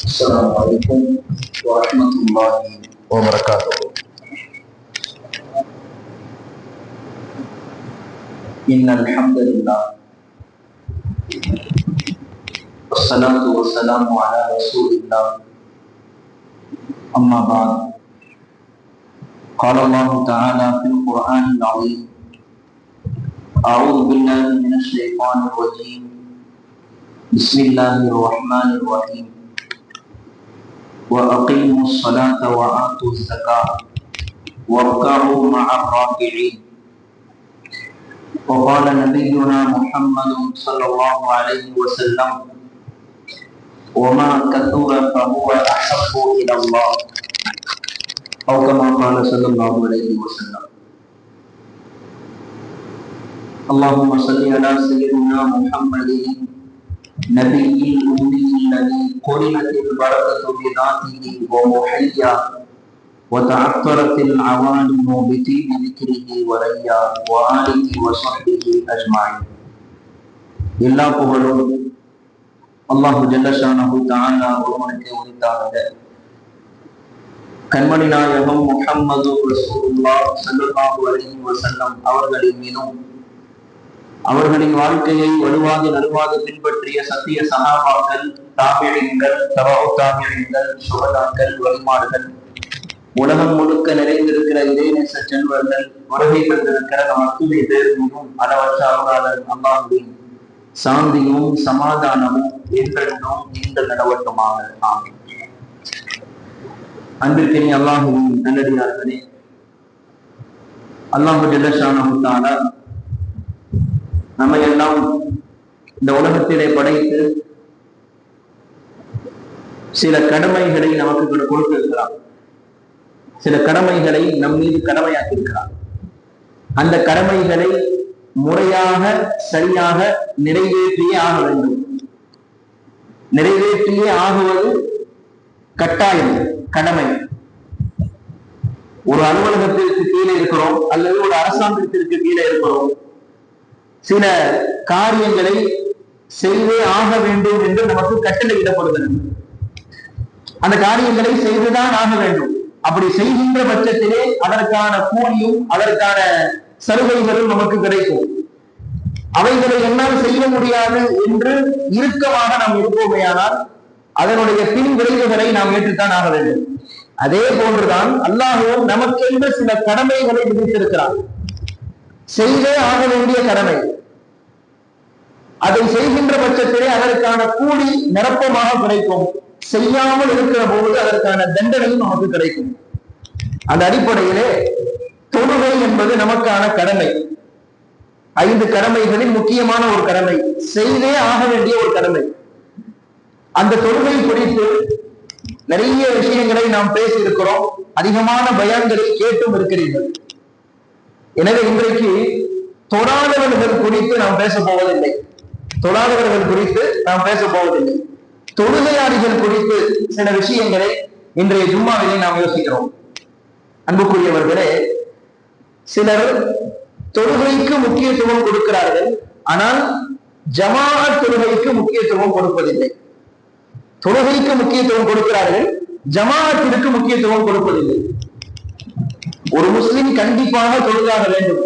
السلام عليكم ورحمة الله وبركاته. إن الحمد لله والصلاة والسلام على رسول الله. أما بعد، قال الله تعالى في القرآن العظيم: أعوذ بالله من الشيطان الرجيم. بسم الله الرحمن الرحيم. وأقيموا الصلاة وآتوا الزكاة واركعوا مع الراكعين. وقال نبينا محمد صلى الله عليه وسلم: وما كثر فهو أحب إلى الله، أو كما قال صلى الله عليه وسلم. اللهم صل على سيدنا محمد نبي الأمي الذي قرنت البركة بذاته ومحيا وتعطرت العوالم بطيب ذكره وريا وآله وصحبه أجمعين. எல்லா புகழும் அல்லாஹு ஜல்லஷானஹு தஆலா ஒருவனுக்கே உரித்தானது. கண்மணி நாயகம் முஹம்மது ரசூலுல்லாஹ் ஸல்லல்லாஹு அலைஹி வஸல்லம் அவர்களின் மீதும் அவர்களின் வாழ்க்கையை வலுவாக நலுவாக பின்பற்றிய சத்திய சஹாபாக்கள், தாபிஈன்கள், தபஉ தாபிஈன்கள், சுஹதாக்கள், வலிமார்கள், உலகம் முழுக்க நிறைந்திருக்கிற இறைநேச செல்வர்கள், வருகை தந்திருக்கிற நம் அத்துணை பேர் மீதும் அளவற்ற அருளாளர் அல்லாஹ்வின் சாந்தியும் சமாதானமும் என்றென்றும் நீண்ட நிலவட்டமாக ஆகும். அன்பிற்கினி அல்லாஹ்வின் நல்லடியார்களே, அல்லாஹு ஜல்லஷானஹு தஆலா நம்ம எல்லாம் இந்த உலகத்திலே படைத்து சில கடமைகளை நமக்கு கொடுத்திருக்கிறார். சில கடமைகளை நம் மீது கடமையாக்கி இருக்கிறார். அந்த கடமைகளை முறையாக சரியாக நிறைவேற்றியே ஆக வேண்டும். நிறைவேற்றியே ஆகுவது கட்டாயம், கடமை. ஒரு அலுவலகத்திற்கு கீழே இருக்கிறோம் அல்லது ஒரு அரசாங்கத்திற்கு கீழே இருக்கிறோம். சில காரியங்களை செய்தே ஆக வேண்டும் என்று நமக்கு கட்டளையிடப்படுகிறது. அந்த காரியங்களை செய்துதான் ஆக வேண்டும். அப்படி செய்கின்ற பட்சத்திலே அதற்கான கூலியும் அதற்கான சலுகைகளும் நமக்கு கிடைக்கும். அவைகளை என்னால் செய்ய முடியாது என்று இறுக்கமாக நாம் இருப்போமையானால் அதனுடைய பின் விளைவுகளை நாம் ஏற்றுத்தான் ஆக வேண்டும். அதே போன்றுதான் அல்லாஹ்வும் நமக்கென்று சில கடமைகளை விதித்திருக்கிறார். செய்தே ஆக வேண்டிய கடமை. அதை செய்கின்ற பட்சத்திலே அதற்கான கூலி நிரப்பமாக கிடைக்கும். செய்யாமல் இருக்கிற போது அதற்கான தண்டனையும் நமக்கு கிடைக்கும். அந்த அடிப்படையிலே தொழுகை என்பது நமக்கான கடமை. 5 கடமைகளில் முக்கியமான ஒரு கடமை, செய்தே ஆக வேண்டிய ஒரு கடமை. அந்த தொழுகை குறித்து நிறைய விஷயங்களை நாம் பேசி இருக்கிறோம். அதிகமான பயான்களை கேட்டும் இருக்கிறீர்கள். எனவே இன்றைக்கு தொழாதவர்கள் குறித்து நாம் பேச போவதில்லை. தொழாதவர்கள் குறித்து நாம் பேச போவதில்லை. தொழுகையாளிகள் குறித்து சில விஷயங்களை இன்றைய ஜும்மாவிலே நாம் யோசிக்கிறோம். அன்புக்குரியவர்களே, சிலர் தொழுகைக்கு முக்கியத்துவம் கொடுக்கிறார்கள், ஆனால் ஜமாஅத் தொழுகைக்கு முக்கியத்துவம் கொடுப்பதில்லை. தொழுகைக்கு முக்கியத்துவம் கொடுக்கிறார்கள், ஜமாஅத்திற்கு முக்கியத்துவம் கொடுப்பதில்லை. ஒரு முஸ்லிம் கண்டிப்பாக தொழுதாக வேண்டும்,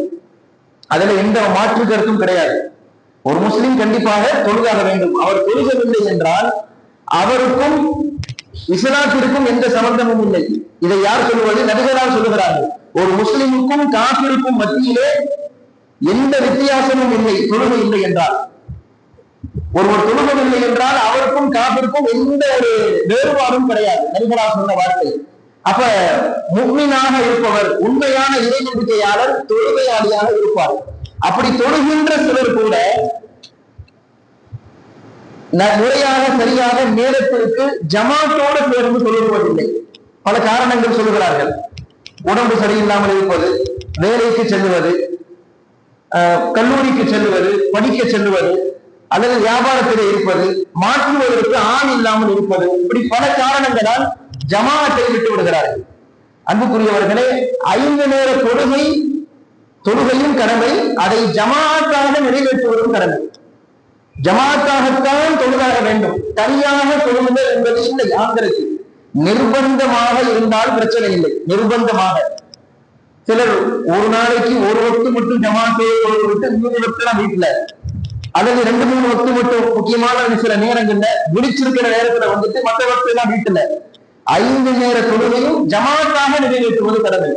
அதுல எந்த மாற்று கருத்தும் கிடையாது. ஒரு முஸ்லிம் கண்டிப்பாக தொழுதாக வேண்டும். அவர் தொழுகவில்லை என்றால் அவருக்கும் இஸ்லாத்திற்கும் எந்த சம்பந்தமும் இல்லை. இதை யார் சொல்வது? நபிகளால் சொல்லுகிறார்கள். ஒரு முஸ்லிமுக்கும் காபிருக்கும் மத்தியிலே எந்த வித்தியாசமும் இல்லை தொழுகை இல்லை என்றால். ஒருவர் தொழுகவில்லை என்றால் அவருக்கும் காபிருக்கும் எந்த ஒரு வேறுபாடும் கிடையாது. நபிகளால் சொன்ன வார்த்தை. அப்ப முஃமினாக இருப்பவர், உண்மையான இறை நம்பிக்கையாளர், தொழுகையாளியாக இருப்பார். அப்படி தொழுகின்ற சிலர் கூட முறையாக சரியாக நேரத்திற்கு ஜமாத்தோடு சேர்ந்து தொழுவதில்லை. பல காரணங்கள் சொல்லுகிறார்கள். உடம்பு சரியில்லாமல் இருப்பது, வேலைக்கு செல்லுவது, கல்லூரிக்கு செல்லுவது, படிக்க செல்லுவது, அல்லது வியாபாரத்திலே இருப்பது, மாற்றுவதற்கு ஆண் இல்லாமல் இருப்பது, இப்படி பல காரணங்களால் ஜமாஅத்தை விட்டு விடுகிறார்கள். அன்புக்குரியவர்களே, 5 நேர தொழுகையும் கடமை, அதை ஜமாஅத்தாக நிறைவேற்றுவதும் கடமை. ஜமாத்தாகத்தான் தொழுதாக வேண்டும், தனியாக தொழுகுதல் என்பது இல்லை. ஆண்களுக்கு நிர்பந்தமாக இருந்தால் பிரச்சனை இல்லை. நிர்பந்தமாக சிலர் ஒரு நாளைக்கு ஒரு வக்து மட்டும் ஜமாத்தையை தொழுது விட்டு 3 வக்துலாம் வீட்டுல, அல்லது 2-3 வக்து மட்டும் முக்கியமான சில நேரங்கள்ல விழிச்சிருக்கிற நேரத்துல வந்துட்டு மற்ற வக்து எல்லாம் வீட்டுல 5 நேர தொழுகையும் ஜமாத்தாக நிறைவேற்றுவது கடமை.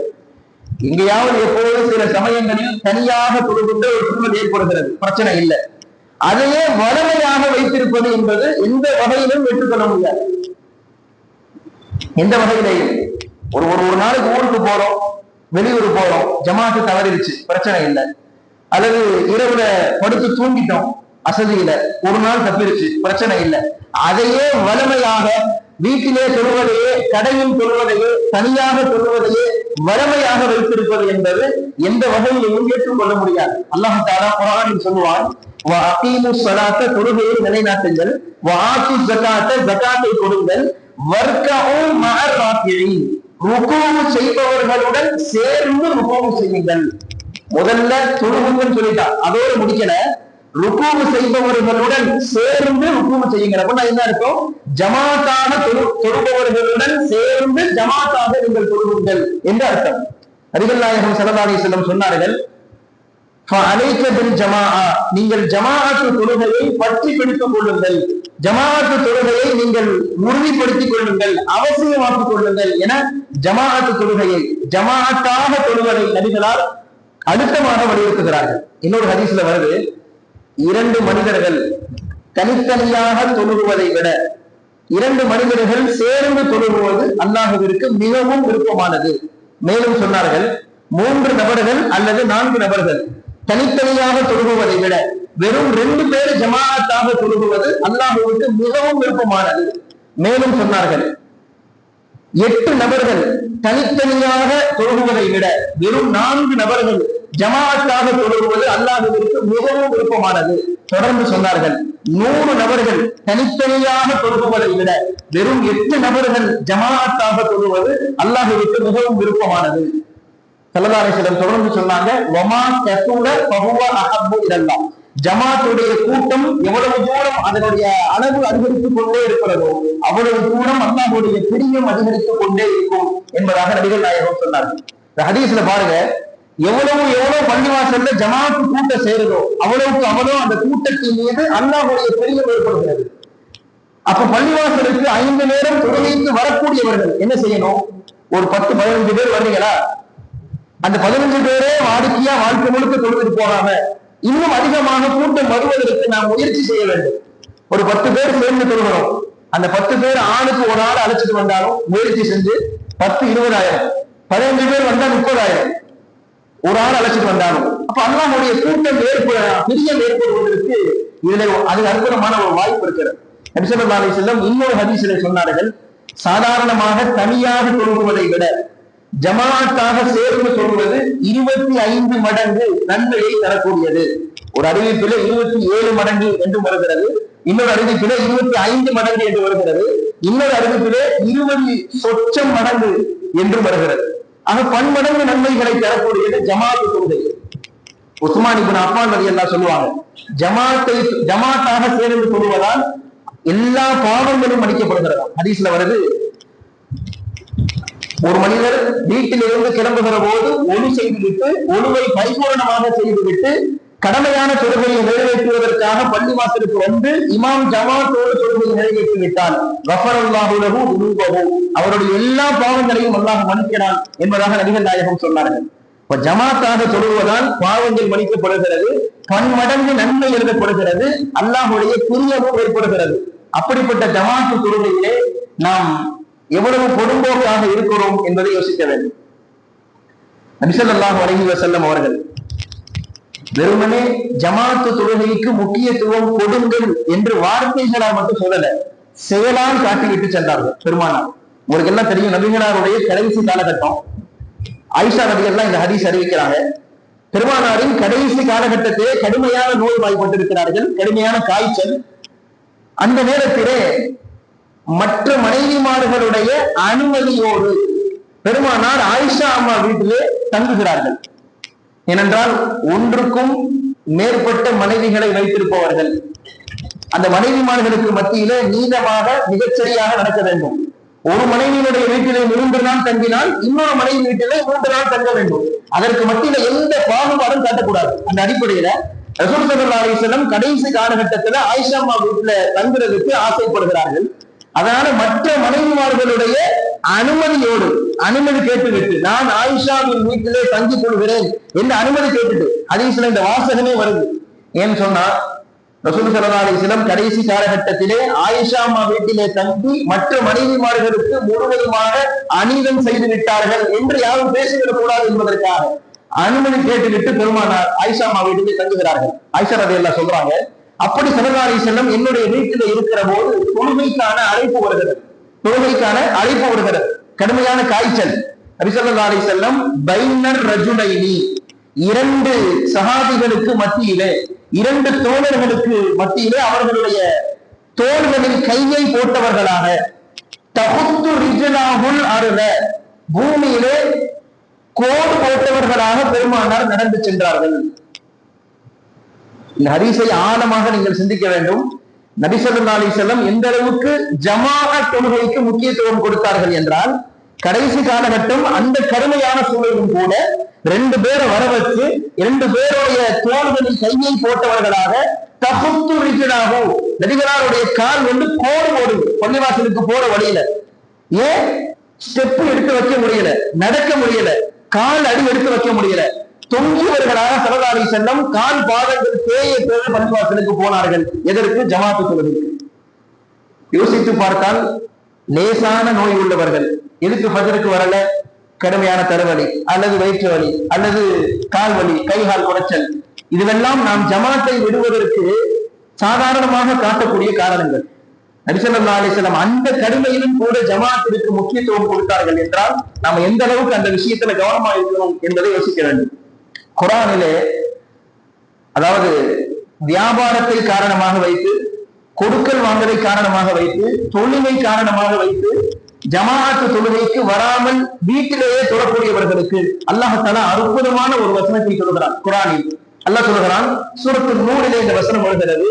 எங்கேயாவது எப்போதும் சில சமயங்களில் தனியாக தொழுகின்ற ஒரு சூழல் ஏற்படுகிறது, பிரச்சனை இல்லை. அதையே வலிமையாக வைத்திருப்பது என்பது எந்த வகையிலும் ஏற்றுக்கொள்ள முடியாது. எந்த வகையிலையும் ஒரு நாளைக்கு ஊருக்கு போறோம், வெளியூர் போறோம், ஜமாத்து தவறிடுச்சு, பிரச்சனை இல்லை. அல்லது இரவுல படுத்து தூங்கிட்டோம் அசதியில, ஒரு நாள் தப்பிருச்சு, பிரச்சனை இல்லை. அதையே வலிமையாக வீட்டிலே தொழுவதையே, கடையில் தொழுவதையே, தனியாக தொழுவதையே வலிமையாக வைத்திருப்பது என்பது எந்த வகையிலையும் ஏற்றுக்கொள்ள முடியாது. அல்லாஹ் தஆலா குர்ஆனில் சொல்லுவான், தொழுகையை நிலைநாட்டுங்கள், ஜகாத்தை கொடுங்கள், செய்பவர்களுடன் சேர்ந்து ருக்கூ செய்யுங்கள். முதல்ல தொழுகுங்கன்னு சொல்லிட்டா, அதோடு முடிக்கல, ருக்கூ செய்பவர்களுடன் சேர்ந்து ருக்கூ செய்யுங்க. அப்படின்னா என்ன இருக்கும்? ஜமாத்தாக தொழுபவர்களுடன் சேர்ந்து ஜமாத்தாக நீங்கள் தொழுகுங்கள் என்று அர்த்தம். நபிகள் நாயகம் ஸல்லல்லாஹு அலைஹி வஸல்லம் சொன்னார்கள், நீங்கள் ஜமாஅத்து தொழுகையை பற்றி பிடித்துக் கொள்ளுங்கள், ஜமாஅத்து தொழுகையை நீங்கள் உறுதிப்படுத்திக் கொள்ளுங்கள், அவசியமாக்கிக் கொள்ளுங்கள் என ஜமாஅத்து தொழுகையை ஜமாஅத்தாக தொழுவதை நபிகளால் அழுத்தமாக வலியுறுத்துகிறார்கள். இன்னொரு ஹதீஸ்ல வருது, 2 மனிதர்கள் தனித்தனியாக தொழுகுவதை விட 2 மனிதர்கள் சேர்ந்து தொழுகுவது அல்லாஹ்விற்கு மிகவும் விருப்பமானது. மேலும் சொன்னார்கள், 3 நபர்கள் அல்லது 4 நபர்கள் தனித்தனியாக தொழுகுவதை விட வெறும் 2 பேர் ஜமாஅத்தாக தொழுகுவது அல்லாஹ்வுக்கு மிகவும் விருப்பமானது. மேலும் சொன்னார்கள், 8 நபர்கள் தனித்தனியாக தொழுகுவதை விட வெறும் 4 நபர்கள் ஜமாஅத்தாக தொழுகுவது அல்லாஹ்விற்கு மிகவும் விருப்பமானது. தொடர்ந்து சொன்னார்கள், 100 நபர்கள் தனித்தனியாக தொழுகுவதை விட வெறும் 8 நபர்கள் ஜமாஅத்தாக தொழுவது அல்லாஹ்விற்கு மிகவும் விருப்பமானது. ஸல்லல்லாஹு அலைஹி வஸல்லம் தொடர்ந்து சொன்னாங்க, வமா கஸூல ஃபஹுவ அஹப்பு இலல்லாஹ். ஜமாத்துடைய கூட்டம் எவ்வளவு தூரம் அதனுடைய அளவு அதிகரித்துக் கொண்டே இருக்கிறதோ அவ்வளவு தூரம் அல்லாஹ்வுடைய பிரியம் அதிகரித்துக் கொண்டே இருக்கும் என்பதாக நபிகள் நாயகம் சொன்னார்கள். இந்த ஹதீஸ்ல பாருங்க, எவ்வளவு பள்ளிவாசல்ல ஜமாத்து கூட்டம் சேருதோ அவ்வளவுக்கு அவ்வளவு அந்த கூட்டத்தின் மீது அல்லாஹ்வுடைய பிரியம் ஏற்படுகிறது. அப்ப பள்ளிவாசலுக்கு 5 நேரம் தொழுகைக்கு வரக்கூடியவர்கள் என்ன செய்யணும்? ஒரு 10-15 பேர் வர்றீங்களா, அந்த 15 பேரே வாடிக்கையா வாழ்க்கை முழுக்க தொழுதுட்டு போகாம இன்னும் அதிகமாக கூட்டம் வருவதற்கு நாம் முயற்சி செய்ய வேண்டும். ஒரு 10 பேர் சேர்ந்து தொழுகிறோம், அந்த 10 பேர் ஆளுக்கு ஒரு ஆள் அழைச்சிட்டு வந்தாலும் முயற்சி செஞ்சு 10-20,000, 15 பேர் வந்தா 30,000, ஒரு ஆள் அழைச்சிட்டு வந்தாலும் அப்ப அல்லாஹ்வுடைய கூட்டம் பிரியம் ஏற்படுவதற்கு இதுல அது அற்புதமான ஒரு வாய்ப்பு இருக்கிறது. நபி ஸல்லல்லாஹு அலைஹி வஸல்லம் இன்னொரு ஹதீஸிலே சொன்னார்கள், சாதாரணமாக தனியாக தொழுகுவதை விட ஜமாஅத்தாக சேர்ந்து சொல்வது 25 மடங்கு நன்மையை தரக்கூடியது. ஒரு அறிவிப்பிலே 27 மடங்கு என்று வருகிறது, இன்னொரு அறிவிப்பிலே 25 மடங்கு என்று வருகிறது, இன்னொரு அறிவிப்பிலே 20 சொச்சம் மடங்கு என்று வருகிறது. ஆக 10 மடங்கு நன்மைகளை தரக்கூடியது ஜமாஅத்து தொழுகை. உஸ்மான் இப்னு அஃபான் ரலியல்லாஹு சொல்லுவாங்க, ஜமாத்தாக சேர்ந்து சொல்வதால் எல்லா பாவங்களும் மன்னிக்கப்படுகிறது. ஹதீஸ்ல வருது, ஒரு மனிதர் வீட்டிலிருந்து கிளம்புகிற போது ஒளி செய்துவிட்டு ஒழுவை பரிபூரணமாக செய்துவிட்டு கடமையான தொழுகையை நிறைவேற்றுவதற்காக பள்ளிவாசலுக்கு வந்து இமாம் ஜமாத்தோடு தொழுகையை நிறைவேற்றி விட்டால் கஃபரல்லாஹு லஹு துனூபஹு, அவருடைய எல்லா பாவங்களையும் அல்லாஹ் மன்னிக்கிறான் என்பதாக நபிகள் நாயகம் சொன்னார்கள். இப்ப ஜமாத்தாக தொழுவதால் பாவங்கள் மன்னிக்கப்படுகிறது, 10 மடங்கு நன்மை எழுதப்படுகிறது, அல்லாஹ்வுடைய பிரியமும் ஏற்படுகிறது. அப்படிப்பட்ட ஜமாத்து தொழுகையிலே நாம் எவ்வளவு பொடும்போக்காக இருக்கிறோம் என்பதை யோசிக்க வேண்டும். நபி ஸல்லல்லாஹு அலைஹி வஸல்லம் அவர்கள் வெறுமனே ஜமாத்து தொழுகைக்கு முக்கியத்துவம் கொடுங்கள் என்று வார்த்தைகளால் மட்டும் சொல்லல, செயலால் காட்டிவிட்டு சென்றார்கள் பெருமானார். உங்களுக்கு எல்லாம் தெரியும், நபிகளாருடைய கடைசி காலகட்டம். ஆயிஷா நபிகள்லாம் இந்த ஹதீஸ் அறிவிக்கிறாங்க, பெருமானாரின் கடைசி காலகட்டத்திலே கடுமையான நோய் வாய்ப்பட்டிருக்கிறார்கள், கடுமையான காய்ச்சல். அந்த நேரத்திலே மற்ற மனைவிமார்களுடைய அனுமதியோடு பெருமானார் ஆயிஷா அம்மா வீட்டிலே தங்குகிறார்கள். ஏனென்றால் ஒன்றுக்கும் மேற்பட்ட மனைவிகளை வைத்திருப்பவர்கள், அந்த மனைவிமார்களுக்கு மத்தியிலே நீதமாக மிகச்சரியாக நடக்க வேண்டும். ஒரு மனைவியினுடைய வீட்டிலே 3 நாள் தங்கினால் இன்னொரு மனைவி வீட்டிலே 3 நாள் தங்க வேண்டும். அதற்கு மத்தியில எந்த பாகுபாடும் காட்டக்கூடாது. அந்த அடிப்படையில ரசூல் ஸல்லல்லாஹு அலைஹி வஸல்லம் கடைசி காலகட்டத்துல ஆயிஷா அம்மா வீட்டுல தங்குறதுக்கு ஆசைப்படுகிறார்கள். அதனால மற்ற மனைவிமார்களுடைய அனுமதி கேட்டுவிட்டு நான் ஆயிஷாவின் வீட்டிலே தங்கிக் கொள்கிறேன் என்று அனுமதி கேட்டுட்டு ஹதீஸ்ல இந்த வாசகமே வருது. ஏன்னு சொன்னா ரசூல் ஸல்லல்லாஹு அலைஹி வஸல்லம் கடைசி காலகட்டத்திலே ஆயிஷா அம்மா வீட்டிலே தங்கி மற்ற மனைவிமார்களுக்கு முழுவதுமாக அநீதம் செய்து விட்டார்கள் என்று யாரும் பேசிவிடக் கூடாது என்பதற்காக அனுமதி கேட்டுவிட்டு பெருமானார் ஆயிஷா அம்மா வீட்டிலே தங்குகிறார்கள். ஆயிஷா ரலியல்லாஹு சொல்றாங்க, அப்படி ஸல்லல்லாஹு அலைஹி வஸல்லம் என்னுடைய வீட்டில் இருக்கிற போது தொழுகைக்கான அழைப்பு வருகிறது. கடுமையான காய்ச்சல். நபி ஸல்லல்லாஹு அலைஹி வஸல்லம் பைனர் ரஜுலைனி, 2 சஹாபிகளுக்கு மத்தியிலே, 2 தோழர்களுக்கு மத்தியிலே அவர்களுடைய தோள்களில் கையை போட்டவர்களாக தகுத்து ரிஜ்லாஹுல் அர்த, பூமியிலே கோடு போட்டவர்களாக பெருமானார் நடந்து சென்றார்கள். இந்த ஹதீஸை ஆழமாக நீங்கள் சிந்திக்க வேண்டும். நபி ஸல்லல்லாஹு அலைஹி வஸல்லம் எந்த அளவுக்கு ஜமாஅத் தொழுகைக்கு முக்கியத்துவம் கொடுத்தார்கள் என்றால், கடைசி காலகட்டம் அந்த கடுமையான சூழலும் கூட 2 பேரை வர வச்சு 2 பேருடைய தோள்களில் கையை போட்டவர்களாக தகுத்து ரிஜ்லாஹு, நபிகளாருடைய கால் கோடு போடுது பள்ளிவாசலுக்கு போற வழியில. ஏன் ஸ்டெப் எடுத்து வைக்க முடியல, நடக்க முடியல, கால் அடி எடுத்து வைக்க முடியல. தொங்கியவர்களாக ஸல்லல்லாஹு அலைஹி வஸல்லம் கால் பாதங்கள் தேய பள்ளிவாசலுக்கு போனார்கள். எதற்கு? ஜமாஅத் தொழுகைக்கு. யோசித்து பார்த்தால் லேசான நோய் உள்ளவர்கள் எதுக்கு ஃபஜ்ருக்கு வரல? கடுமையான தலைவலி அல்லது வயிற்று வலி அல்லது கால் வலி, கைகால் குடைச்சல், இதுவெல்லாம் நாம் ஜமாத்தை விடுவதற்கு சாதாரணமாக காட்டக்கூடிய காரணங்கள். நபி ஸல்லல்லாஹு அலைஹி வஸல்லம் அந்த கடுமையிலும் கூட ஜமாத்திற்கு முக்கியத்துவம் கொடுத்தார்கள் என்றால் நாம எந்த அளவுக்கு அந்த விஷயத்துல கவனமா இருக்கணும் என்பதை யோசிக்க வேண்டும். குர்ஆனிலே அதாவது வியாபாரத்தை காரணமாக வைத்து, கொடுக்கல் வாங்கலை காரணமாக வைத்து, தொழுகை காரணமாக வைத்து ஜமாஅத்து தொழுகைக்கு வராமல் வீட்டிலேயே தொழக்கூடியவர்களுக்கு அல்லாஹ் தஆலா அற்புதமான ஒரு வசனத்தை சொல்கிறான். குர்ஆனில் அல்லாஹ் சொல்கிறான், சூரத்துல் நூரிலே இந்த வசனம் வருகிறது,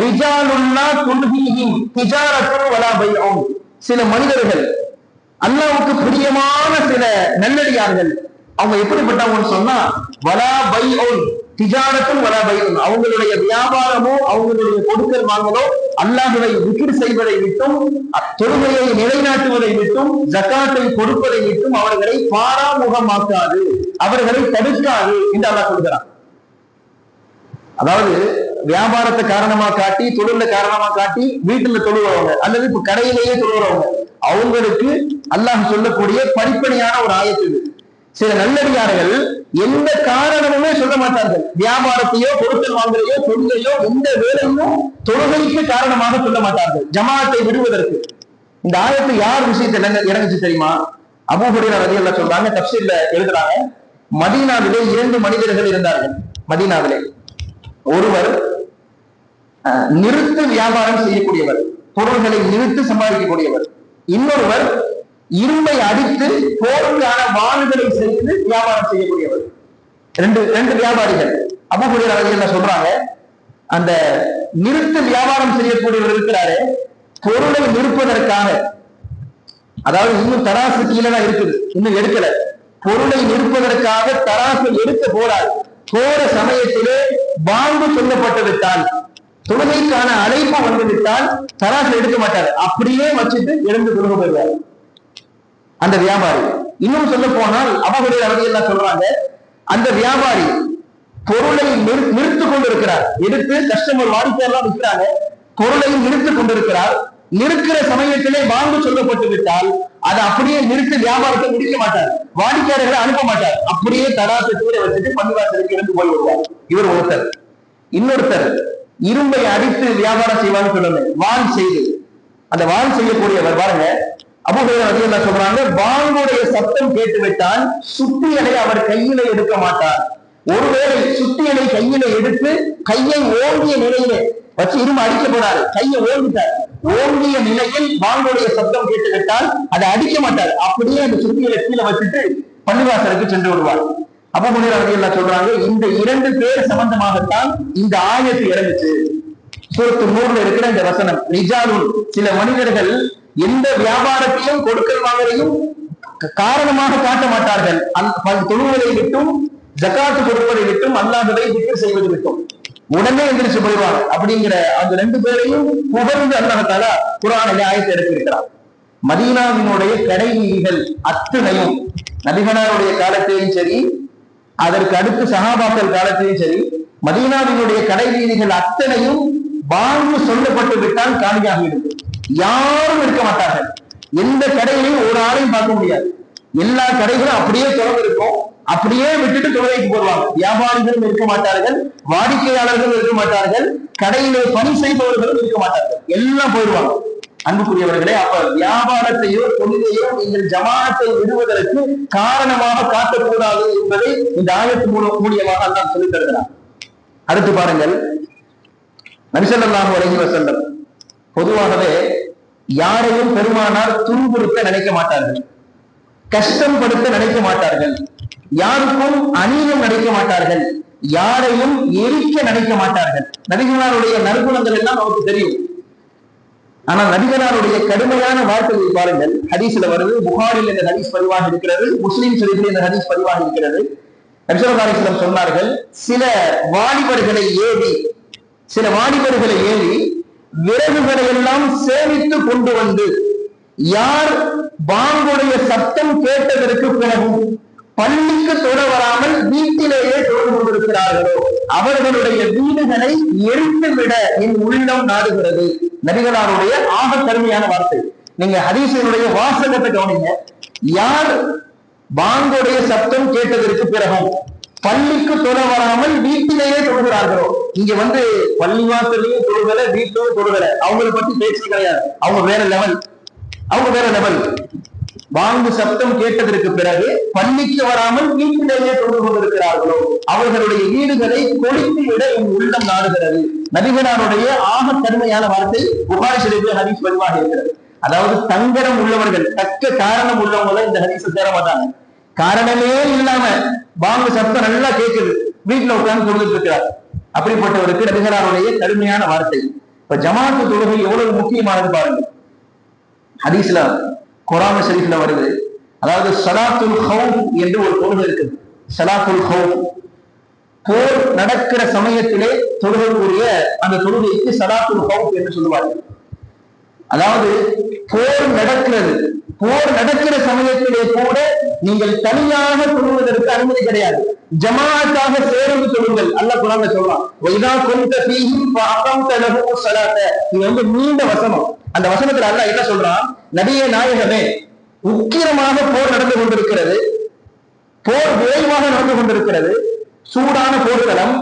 ரிஜாலுல்லா துல்ஹீஹிம் திஜாரத்துன் வலா பைஉன், சில மனிதர்கள், அல்லாஹ்வுக்கு பிரியமான சில நல்லடியார்கள், அவங்க எப்படிப்பட்டவங்கன்னு சொன்னா வலா பைஉன் திஜாரத்துன் வலா பைஉன், அவங்களுடைய வியாபாரமோ அவங்களுடைய கொடுக்கல் வாங்கலோ அல்லாஹ்வை விக்ர் செய்வதை விட்டும், தொழுகையை நிலைநாட்டுவதை விட்டும், ஜகாத்தை கொடுப்பதை விட்டும் அவர்களை பாராமுகமாக்காது, அவர்களை தடுக்காது என்று அல்லாஹ் சொல்கிறான். அதாவது வியாபாரத்தை காரணமா காட்டி, தொழில காரணமா காட்டி வீட்டுல தொழுகிறவங்க அல்லது இப்ப கடையிலேயே தொழுகிறவங்க, அவங்களுக்கு அல்லாஹ் சொல்லக்கூடிய படிப்படியான ஒரு ஆயத்து இது. சில நல்லடியார்கள் எந்த காரணமுமே சொல்ல மாட்டார்கள். வியாபாரத்தையோ கொடுக்கல் வாங்கலையோ தொழுகையோ எந்த வேலையும் தொழுகைக்கு காரணமாக சொல்ல மாட்டார்கள், ஜமாஅத்தை விடுவதற்கு. இந்த ஆயத்து யார் விஷயத்துல இறங்குச்சு தெரியுமா? அபூ ஹுரைரா ரலியல்லாஹு சொல்றாங்க, தஃப்சீர்ல எழுதுறாங்க, மதீனாவிலே 2 மனிதர்கள் இருந்தார்கள். மதீனாவிலே ஒருவர் நிறுத்து வியாபாரம் செய்யக்கூடியவர், பொருள்களை நிறுத்து சம்பாதிக்கக்கூடியவர். இன்னொருவர் இரும்பை அடித்து போருக்கான வாள்களை செய்து வியாபாரம் செய்யக்கூடியவர். 2 வியாபாரிகள். அபூ ஹுரைரா ரலியல்லாஹு சொல்றாங்க, அந்த நிறுத்து வியாபாரம் செய்யக்கூடியவர் இருக்கிறாரு, பொருளை நிறுப்பதற்காக, அதாவது இன்னும் தராசு கீழே தான் இருக்குது, இன்னும் எடுக்கல, பொருளை நிறுப்பதற்காக தராசு எடுக்க போறார். போற சமயத்திலே பாங்கு சொல்லப்பட்டு விட்டால், தொழுகைக்கான அழைப்பு வந்து விட்டால் தராசு எடுக்க மாட்டார், அப்படியே வச்சுட்டு எழுந்து தொழுக போயிடுவார் அந்த வியாபாரி. இன்னும் சொல்ல போனால் அபூ ஹுரைரா ரலியல்லாஹு சொல்றாங்க, அந்த வியாபாரி பொருளை நிறுத்து கொண்டிருக்கிறார், எடுத்து கஸ்டமர் வாடிக்கையாளர் விற்கிறாங்க, பொருளை நிறுத்து கொண்டிருக்கிறார். நிறுக்கிற சமயத்திலே பாங்கு சொல்லப்பட்டு விட்டால் அதை அப்படியே நிறுத்தி வியாபாரத்தை முடிக்க மாட்டார், வாடிக்கையாளர்களை அனுப்ப மாட்டார், அப்படியே தராசை கீழே வச்சுட்டு பள்ளிவாசலுக்கு இருந்து போய் வருவார். இவர் ஒருத்தர். இன்னொருத்தர் இரும்பை அடித்து வியாபாரம் செய்வான்னு சொல்லணும், வாள் செய்து, அந்த வாள் செய்யக்கூடியவர் பாருங்க, அபூ ஹுரைரா ரலியல்லாஹு சொல்றாங்க, பாங்குடைய சத்தம் கேட்டுவிட்டால் சுத்தியலை அவர் கையில எடுக்க மாட்டார். ஒருவேளை சுத்தியலை கையில எடுத்து கையை ஓங்கிய நிலையிலே வச்சு இரும்பு அடிக்க போறாரு, கையை ஓங்கிட்டார், ஓங்கிய நிலையில் பாங்குடைய சத்தம் கேட்டுவிட்டால் அதை அடிக்க மாட்டார், அப்படியே அந்த சுத்தியலை கீழே வச்சுட்டு பள்ளிவாசலுக்கு சென்று விடுவார். அபூ ஹுரைரா ரலியல்லாஹு சொல்றாங்க, இந்த 2 பேர் சம்பந்தமாகத்தான் இந்த ஆயத்து இறங்குச்சு. சூரத்து நூறுல இருக்கிற இந்த வசனம், ரிஜாலுன், சில மனிதர்கள் எந்த வியாபாரத்தையும் கொடுக்கல் வாங்கலையும் காரணமாக காட்ட மாட்டார்கள். தொழுவதை விட்டும் ஜகாத்து கொடுப்பதை விட்டும் அல்லாஹ்வை திக்ர் செய்வது விட்டும் உடனே எந்திரிச்சு போயிடுவாங்க. அப்படிங்கிற அந்த 2 பேரையும் புகழ்ந்து அல்லாஹ் தஆலா குர்ஆனிலே ஆயத்தை எடுத்திருக்கிறார். மதீனாவினுடைய கடை வீதிகள் அத்தனையும் நபிகளாருடைய காலத்திலும் சரி, அதற்கு அடுத்து சஹாபாக்கள் காலத்திலும் சரி, மதீனாவினுடைய கடை வீதிகள் அத்தனையும் பாங்கு சொல்லப்பட்டு விட்டால் காலியாகிவிடும். யாரும் இருக்க மாட்டார்கள். எந்த கடையிலையும் ஒரு ஆளையும் பார்க்க முடியாது. எல்லா கடைகளும் அப்படியே திறந்து இருக்கும். அப்படியே விட்டுட்டு தொழுகைக்கு போடுவாங்க. வியாபாரிகளும் இருக்க மாட்டார்கள், வாடிக்கையாளர்களும் இருக்க மாட்டார்கள், கடையிலே பணி செய்பவர்களும் இருக்க மாட்டார்கள். எல்லாம் போயிடுவாங்க. அன்புக்குரியவர்களே, அப்ப வியாபாரத்தையோ தொழிலையோ நீங்கள் ஜமாத்தை விடுவதற்கு காரணமாக காட்டக்கூடாது என்பதை இந்த ஆயத்து மூலியமாக அல்லாஹ் சொல்லித் தருகிறார். அடுத்து பாருங்கள், நபி ஸல்லல்லாஹு அலைஹி வஸல்லம் பொதுவாகவே யாரையும் பெருமானார் துன்புறுத்த நினைக்க மாட்டார்கள், கஷ்டப்படுத்த நினைக்க மாட்டார்கள், யாருக்கும் அநீதம் நினைக்க மாட்டார்கள், யாரையும் எரிக்க நினைக்க மாட்டார்கள். நபிகளாருடைய நற்குணங்கள் எல்லாம் நமக்கு தெரியும். ஆனால் நபிகளாருடைய கடுமையான வார்த்தையை பாருங்கள். ஹதீஸ்ல வருது, புகாரில் இந்த ஹதீஸ் பதிவாக இருக்கிறது, முஸ்லிம் ஷரீஃபில் இந்த ஹதீஸ் பதிவாக இருக்கிறது. நபி ஸல்லல்லாஹு அலைஹி வஸல்லம் சொன்னார்கள், சில வாலிபர்களை ஏவி விறகுகளை எல்லாம் சேமித்து கொண்டு வந்து, யார் பாங்குடைய சத்தம் கேட்டதற்கு பிறகும் பள்ளிக்கு தொட வராமல் வீட்டிலேயே தொழுது கொண்டிருக்கிறார்களோ அவர்களுடைய வீடுகளை எரித்து விட என் உள்ளம் நாடுகிறது. நபிகளாருடைய ஆக கருமையான வார்த்தை. நீங்க ஹதீஸினுடைய வாசகத்தை கவனிங்க. யார் பாங்குடைய சத்தம் கேட்டதற்கு பிறகும் பள்ளிக்கு தொட வராமல் வீட்டிலேயே தொழுகிறார்களோ, இங்க வந்து பள்ளிவாசலையும் தொழுகல, வீட்டிலும் தொழுகல, அவங்களை பத்தி பேச்சு கிடையாது. அவங்க வேற லெவல். பாங்கு சப்தம் கேட்டதற்கு பிறகு பள்ளிக்கு வராமல் வீட்டிலேயே தொழுது கொண்டிருக்கிறார்களோ அவர்களுடைய வீடுகளை கொளுத்தி விட என் உள்ளம் நாடுகிறது. நபிகளாருடைய ஆக கடுமையான வார்த்தை புகாரி ஷரீஃபில் ஹதீஸ் பதிவாக இருக்கிறது. அதாவது தங்கடம் உள்ளவர்கள், தக்க காரணம் உள்ளவங்க இந்த ஹதீஸை சேர மாட்டாங்க. காரணமே இல்லாம பாங்கு சப்தம் நல்லா கேட்குது, வீட்டுல உட்கார்ந்து கொடுத்துட்டு இருக்கிறார். அப்படிப்பட்டவருக்கு நபிகளாருடைய கடுமையான வார்த்தை. இப்ப ஜமாத்து தொழுகை எவ்வளவு முக்கியமானது பாருங்க. ஹதீஸ்ல குர்ஆன் ஷரீஃப்ல வருது. அதாவது ஸலாத்துல் ஹௌஃப் என்று ஒரு தொழுகை இருக்குது. ஸலாத்துல் ஹௌஃப், போர் நடக்கிற சமயத்திலே தொழுகக்கூடிய அந்த தொழுகைக்கு ஸலாத்துல் ஹௌஃப் என்று சொல்லுவார்கள். அதாவது போர் நடக்கிற சமயத்திலே கூட நீங்கள் தனியாக தொழுவதற்கு அனுமதி கிடையாது. ஜமாஅத்தாக சேர்ந்து தொழுங்கள். அல்லாஹ் குர்ஆன்ல சொல்றான், வைதா குன்த ஃபீஹிம் ஃபஅகம்த லஹும் ஸலாத. இது வந்து நீண்ட வசனம். அந்த வசனத்துல அல்லாஹ் என்ன சொல்றான், நபியே நாயகமே, உக்கிரமாக போர் நடந்து கொண்டிருக்கிறது, போர் விரைவாக நடந்து கொண்டிருக்கிறது, சூடான போர்க்களம்.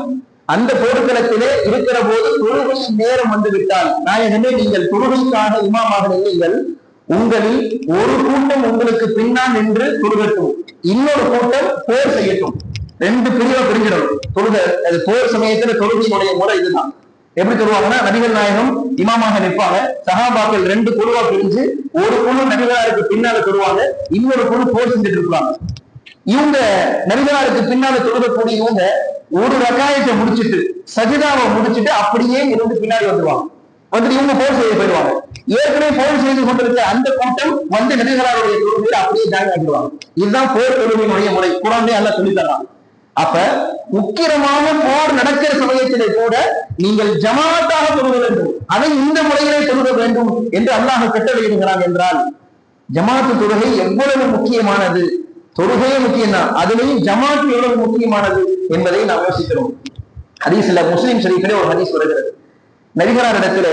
அந்த போர்க்களத்திலே இருக்கிற போது தொழுகை நேரம் வந்து விட்டால் நாயகமே நீங்கள் தொழுகைக்காக இமாமாக நில்லுங்கள். உங்களில் ஒரு கூட்டம் உங்களுக்கு பின்னால் நின்று தொழுகட்டும், இன்னொரு கூட்டம் போர் செய்யட்டும். 2 பிரிவா பிரிஞ்சிடும் தொழுகை. அது போர் சமயத்துல தொழுகையினுடைய முறை இதுதான். எப்படி சொல்லுவாங்கன்னா, நபிகள் நாயகம் இமாமாக நிற்பாங்க, சஹாபாக்கள் 2 குழுவா பிரிஞ்சு ஒரு குழு நபிகளாருக்கு பின்னால தொழுவாங்க, இன்னொரு குழு போர் செஞ்சுட்டு இருப்பாங்க. இவங்க நபிகளாருக்கு பின்னால தொழுகக்கூடிய இவங்க ஒரு ரகாயத்தை முடிச்சுட்டு சஜிதாவை முடிச்சுட்டு அப்படியே இருந்து பின்னாடி வந்துருவாங்க. வந்துட்டு இவங்க போர் செய்ய போயிடுவாங்க. ஏற்கனவே போர் செய்து கொண்டிருக்க அந்த கூட்டம் வந்து நபிகளாருடைய தொழுகையில அப்படியே ஜாயின் ஆகிடுவாங்க. இதுதான் போர் தொழுகையினுடைய முறை. குர்ஆன்ல அல்லாஹ் சொல்லி தர்றான். அப்ப முக்கியமான போர் நடக்கிற சமயத்திலே கூட நீங்கள் ஜமாத்தாக தொழுக வேண்டும், அதை இந்த முறையிலே தொழுக வேண்டும் என்று அல்லாஹ் கட்டளையிடுகிறான். என்றால் ஜமாத்து தொழுகை எவ்வளவு முக்கியமானது, தொழுகையே முக்கியம்தான், அதுலேயும் ஜமாத் எவ்வளவு முக்கியமானது என்பதை நாம் யோசிக்கிறோம். ஹதீஸ்ல முஸ்லிம் ஷரீஃபிலே ஒரு ஹதீஸ் வருகிறது. நபிகளார் இடத்துல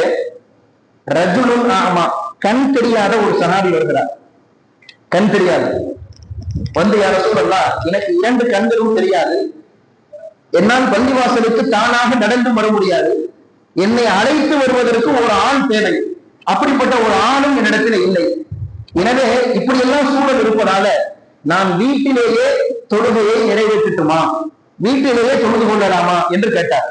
ரஜுலுன் ஆமா, கண் தெரியாத ஒரு சஹாபி வருகிறார். கண் தெரியாது வந்து, யார ரசூலல்லாஹ், எனக்கு 2 கண்களும் தெரியாது, என்னால் பள்ளிவாசலுக்கு தானாக நடந்து வர முடியாது, என்னை அழைத்து வருவதற்கு ஒரு ஆண் தேவை, அப்படிப்பட்ட ஒரு ஆணும் என்னிடத்துல இல்லை. எனவே இப்படி எல்லாம் சூழல் இருப்பதால நான் வீட்டிலேயே தொழுகையை நிறைவேற்றட்டுமா, வீட்டிலேயே தொழுது கொள்ளலாமா என்று கேட்டார்.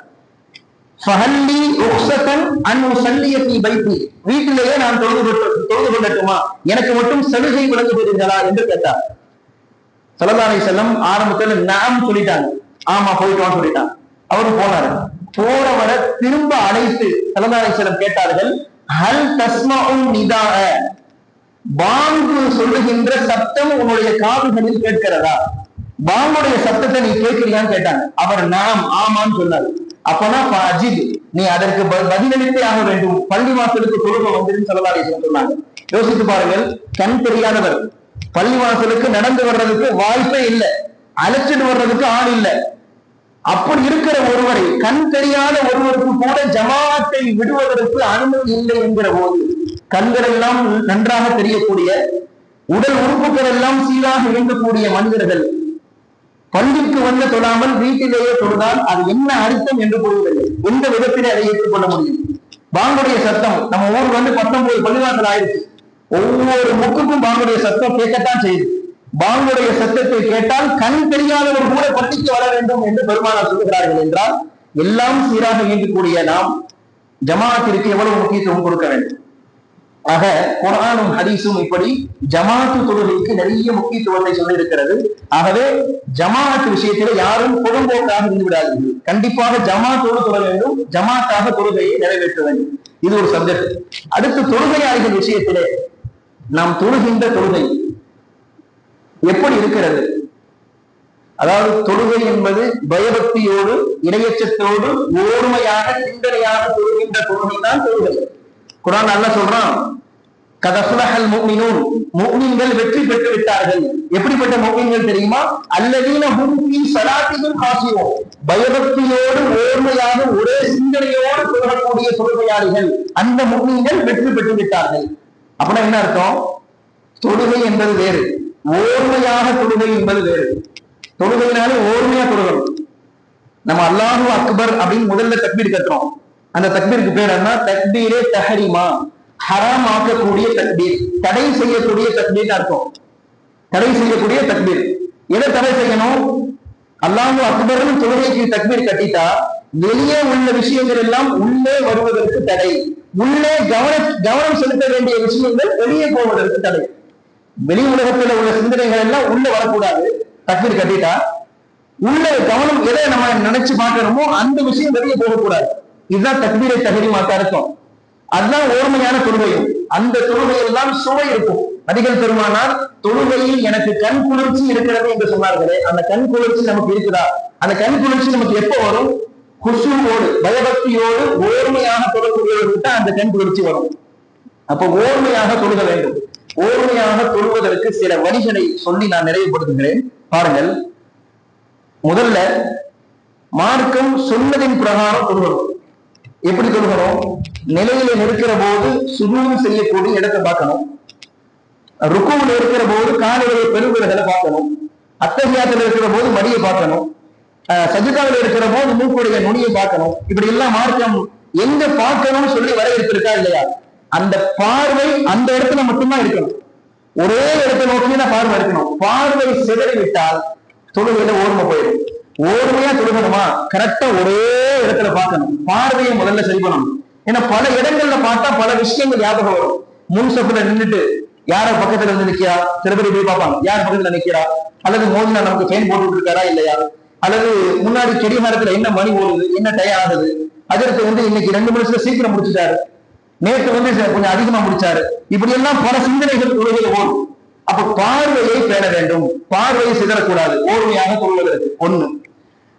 வீட்டிலேயே நான் தொழுது கொள்ளட்டுமா, எனக்கு மட்டும் சலுகை வழங்குகிறீர்களா என்று கேட்டார். ஸல்லல்லாஹு அலைஹி வஸல்லம் ஆரம்பத்துல நாம் சொல்லிட்டாங்க, ஆமா போயிட்டு வான்னு சொல்லிட்டாங்க. அவரும் போனாரு. போறவரை திரும்ப அழைத்து ஸல்லல்லாஹு அலைஹி வஸல்லம் கேட்டார்கள், ஹல் தஸ்மஉன் நிதாஅ, பாங்கு சொல்லுகின்ற சத்தம் உன்னுடைய காதுகளில் கேட்கிறதா? பாங்குடைய சத்தத்தை நீ கேட்கிறியான்னு கேட்டாங்க. அவர் நாம் ஆமான்னு சொன்னார். அப்பனா அஜித், நீ அதற்கு பதிலளித்தே ஆக வேண்டும், பள்ளி வாசலுக்கு தொழுகை வந்துருன்னு ஸல்லல்லாஹு அலைஹி வஸல்லம் சொன்னாங்க. யோசித்து பாருங்கள், கண் தெரியாதவர் பள்ளி வாசலுக்கு நடந்து வர்றதுக்கு வாய்ப்பே இல்லை, அழைச்சிட்டு வர்றதுக்கு ஆள் இல்லை. அப்படி இருக்கிற ஒருவரை, கண் தெரியாத ஒருவருக்கு கூட ஜமாஅத்தை விடுவதற்கு அனுமதி இல்லை என்கிற போது, கண்கள் எல்லாம் நன்றாக தெரியக்கூடிய, உடல் உறுப்புகள் எல்லாம் சீராக இயங்கக்கூடிய மனிதர்கள் பள்ளிக்கு வந்து தொழாமல் வீட்டிலேயே தொழுதால் அது என்ன அர்த்தம் என்று புரியவில்லை. எந்த விதத்திலே அதை ஏற்றுக்கொள்ள முடியும்? பாங்குடைய சத்தம், நம்ம ஊர் வந்து 19 பள்ளிவாசல் ஆயிடுச்சு. ஒவ்வொரு முக்குக்கும் பாங்குடைய சத்தம் கேட்கத்தான் செய்யுது. பாங்குடைய சத்தத்தை கேட்டால் கண் தெரியாதவர் கூட பள்ளிக்கு வர வேண்டும் என்று பெருமானார் சொல்லுகிறார்கள் என்றால், எல்லாம் சீராக இயங்கக்கூடிய நாம் ஜமாஅத்திற்கு எவ்வளவு முக்கியத்துவம் கொடுக்க வேண்டும்? ஆக குர்ஆனும் ஹதீஸும் இப்படி ஜமாஅத்து தொழுகைக்கு நிறைய முக்கியத்துவத்தை சொல்லி இருக்கிறது. ஆகவே ஜமாஅத் விஷயத்தில் யாரும் புறம்போக்காக இருந்து விடாதீர்கள். கண்டிப்பாக ஜமாஅத்தோடு தொழ வேண்டும், ஜமாஅத்தாக தொழுகையை நிறைவேற்ற வேண்டும். இது ஒரு சப்ஜெக்ட். அடுத்து தொழுகையாளிகள் விஷயத்திலே நாம் தொழுகின்ற தொழுகை எப்படி இருக்கிறது? அதாவது தொழுகை என்பது பயபக்தியோடு, இரையச்சத்தோடு, ஓர்மையாக, சிந்தனையாக தொழுகின்ற தொழுகை தான் தொழுகை. குர்ஆன் அல்லாஹ் சொல்றான், கத் அஃப்லஹல் முஃமினூன், முஃமின்கள் வெற்றி பெற்று விட்டார்கள். எப்படிப்பட்ட முஃமின்கள் தெரியுமா? அல்லதீன ஹும் ஃபீ ஸலாத்திஹிம் காஷியூன், பயபக்தியோடு, ஓர்மையாக, ஒரே சிந்தனையோடு தொழக்கூடிய தொழுகையாளிகள், அந்த முஃமின்கள் வெற்றி பெற்று விட்டார்கள். அப்படின்னா என்ன அர்த்தம்? தொழுகை என்பது வேறு, ஓர்மையாக தொழுகை என்பது வேறு. தொழுகையினாலே ஓர்மையா தொழுகணும். நம்ம அல்லாஹு அக்பர் அப்படின்னு முதல்ல தக்பீர் கட்டுறோம். அந்த தக்பீருக்கு பேர் என்ன? தக்பீரே தஹரீமா, ஹராம் ஆக்கக்கூடிய தக்பீர், தடை செய்யக்கூடிய தக்பீர் அர்த்தம். தடை செய்யக்கூடிய தக்பீர். எதை தடை செய்யணும்? அல்லாஹு அக்பர்னு தொழுகைக்கு தக்பீர் கட்டிட்டா வெளியே உள்ள விஷயங்கள் எல்லாம் உள்ளே வருவதற்கு தடை, உள்ளே கவனம் செலுத்த வேண்டிய விஷயங்கள் வெளியே போவதற்கு தடை. வெளி உலகத்துல உள்ள சிந்தனைகள் எல்லாம் உள்ள வரக்கூடாது. தக்பீர் கட்டிட்டா உள்ள கவனம் எதை நம்ம நினைச்சு பார்க்கணுமோ அந்த விஷயம் வெளியே போகக்கூடாது. இதுதான் தக்பீரை தஹரீமாக்க அர்த்தம். அதுதான் ஓர்மையான தொழுகையும். அந்த தொழுகையெல்லாம் சுவை இருக்கும். நபிகள் பெருமானார் தொழுகையில் எனக்கு கண் குளிர்ச்சி இருக்கிறது என்று சொன்னார்களே, அந்த கண் குளிர்ச்சி நமக்கு இருக்குதா? அந்த கண் குளிர்ச்சி நமக்கு எப்போ வரும்? குஷூவோடு, பயபக்தியோடு, ஓர்மையாக தொழக்கூடியவர்களுக்கு அந்த கண் குளிர்ச்சி வரும். அப்ப ஓர்மையாக தொழுக வேண்டும். ஓர்மையாக தொழுவதற்கு சில வழிகளை சொல்லி நான் நிறைவுபடுத்துகிறேன். பாருங்கள், முதல்ல மார்க்கம் சொன்னதின் பிரகாரம் தொழுகணும். எப்படி தொழுகணும்? நிலையில இருக்கிற போது சுஜூது செய்யக்கூடிய இடத்தை பார்க்கணும். ருக்குவில் இருக்கிற போது காலுடைய பெருவிரல்களை பார்க்கணும். அத்தஹியாத்துல இருக்கிற போது மடியை பார்க்கணும். சஜிதாவில் இருக்கிற போது மூக்குடைய நுனியை பார்க்கணும். இப்படி எல்லாம் மார்க்கம் எங்க பார்க்கணும்னு சொல்லி வரையறுத்திருக்கா இல்லையா? அந்த பார்வை அந்த இடத்துல மட்டும்தான் இருக்கணும். ஒரே இடத்தை நோக்கிதான் பார்வை இருக்கணும். பார்வை சிதறி விட்டால் தொழுகையில ஓர்மை போயிடும். ஓர்மையா தொழுகணுமா? கரெக்டா ஒரே இடத்துல பார்க்கணும். பார்வையை முதல்ல சரி பண்ணணும். ஏன்னா பல இடங்கள்ல பார்த்தா பல விஷயங்கள் ஞாபகம் வரும். முன் சப்புல நின்றுட்டு யார பக்கத்துல இருந்து நிக்கிறா, சில பேர் போய் பார்ப்பாங்க, யார் பக்கத்துல நிக்கிறா, அல்லது மோதினா நமக்கு ஃபேன் போட்டு இருக்காரா இல்லையா, அல்லது முன்னாடி கடிகாரத்துல என்ன மணி ஓடுது, என்ன டயம் ஆகுது, அதற்கு இன்னைக்கு 2 நிமிஷத்துல சீக்கிரம் முடிச்சுட்டாரு, நேற்று கொஞ்சம் அதிகமா முடிச்சாரு, இப்படி எல்லாம் பல சிந்தனைகள் தொழுகையில ஓடும். அப்ப பார்வையை பேண வேண்டும், பார்வையை சிதறக்கூடாது, ஓர்மையாக தொழுவதற்கு ஒண்ணு.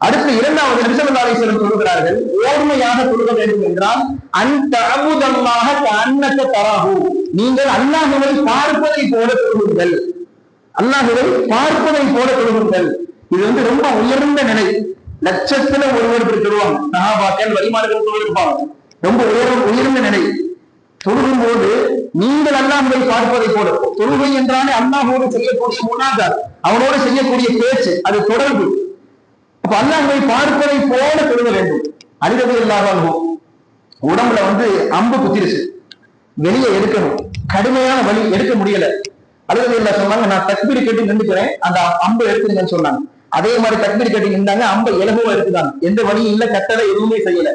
அடுத்து இரண்டாவது நபி ஸல்லல்லாஹு அலைஹி வஸல்லம் சொல்கிறார்கள், ஓர்மையாக தொழுக வேண்டும் என்றால் அந்த அபுதல்லாஹ கஅன்னக தராஹு, நீங்கள் அல்லாஹ்வை பார்ப்பதை போல தொழுங்கள். அல்லாஹ்வை பார்ப்பதை போல தொழுங்கள். இது ரொம்ப உயர்ந்த நிலை. லட்சத்துல ஒருவர் சொல்லுவாங்க, சஹாபாக்கள் வலிமார்கள் சொல்லியிருப்பாங்க. ரொம்ப உயர்ந்த நிலை. தொழுகும் போது நீங்கள் அல்லாஹ்வை பார்ப்பதை போல, தொழுகை என்றாலே அல்லாஹ்வோடு செய்யக்கூடிய முனாஜாத், அவனோடு செய்யக்கூடிய பேச்சு, அது தொடர்பு. அப்ப அல்லாஹ்வை பார்ப்பதை போல தொழுக வேண்டும். அலி ரலியல்லாஹு அன்ஹு உடம்புல அம்பு குத்திருச்சு, வெளியே எடுக்கணும், கடுமையான வலி, எடுக்க முடியல. அலி ரலியல்லாஹு சொன்னாங்க, நான் தக்பீர் கட்டி நின்றுக்கிறேன், அந்த அம்பை எடுத்துங்கன்னு சொன்னாங்க. அதே மாதிரி தக்பீர் கட்டி நின்றாங்க, அம்பை இலகுவா எடுத்துட்டாங்க, எந்த வழியும் இல்ல, கட்டளை எதுவுமே செய்யல.